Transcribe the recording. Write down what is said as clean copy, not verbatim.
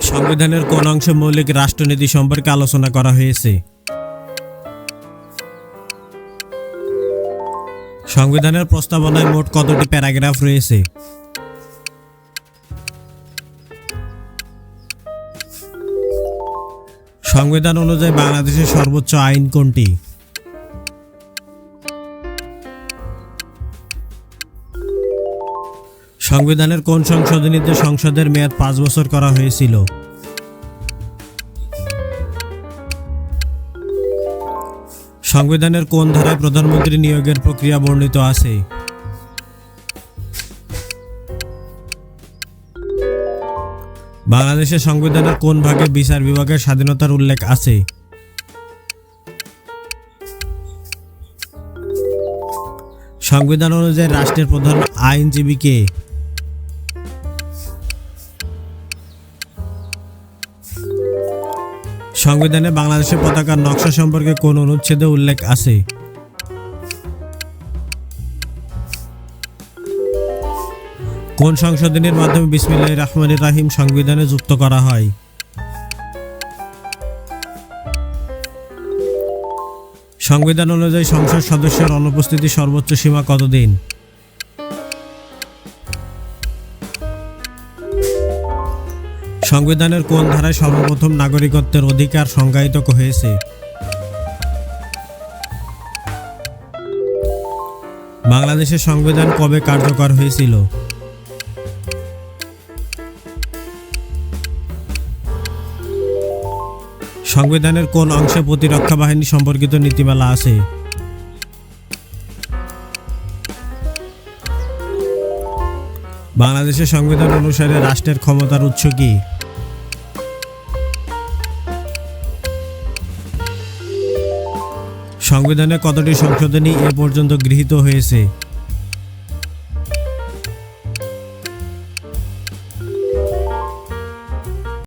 সংবিধানের কোন অংশে মৌলিক রাষ্ট্রনীতি সম্পর্কে আলোচনা করা হয়েছে? সংবিধানের প্রস্তাবনায় মোট কতটি প্যারাগ্রাফ রয়েছে? সংবিধান অনুযায়ী বাংলাদেশের সর্বোচ্চ আইন কোনটি? সংবিধানের কোন সংশোধনীতে সংসদের মেয়াদ 5 বছর করা হয়েছিল? সংবিধানের কোন ধারায় প্রধানমন্ত্রী নিয়োগের প্রক্রিয়া বর্ণিত আছে? বাংলাদেশের সংবিধানের কোন ভাগে বিচার বিভাগের স্বাধীনতার উল্লেখ আছে? সংবিধান অনুযায়ী রাষ্ট্রের প্রধান আইনজীবী কে? সংবিধানে বাংলাদেশের পতাকার নকশা সম্পর্কে কোন অনুচ্ছেদে উল্লেখ আছে? কোন সংশোধনীর মাধ্যমে বিসমিল্লাহির রহমানির রহিম সংবিধানে যুক্ত করা হয়? সংবিধান অনুযায়ী সংসদ সদস্যের অনুপস্থিতির সর্বোচ্চ সীমা কতদিন? সংবিধানের কোন ধারায় সর্বপ্রথম নাগরিকত্বের অধিকার সংজ্ঞায়িত হয়েছে? বাংলাদেশের সংবিধান কবে কার্যকর হয়েছিল? সংবিধানের কোন অংশে প্রতিরক্ষা বাহিনী সম্পর্কিত নীতিমালা আছে? বাংলাদেশের সংবিধান অনুসারে রাষ্ট্রের ক্ষমতার উৎস কি? সংবিধানে কতটি সংশোধনী এ পর্যন্ত গৃহীত হয়েছে?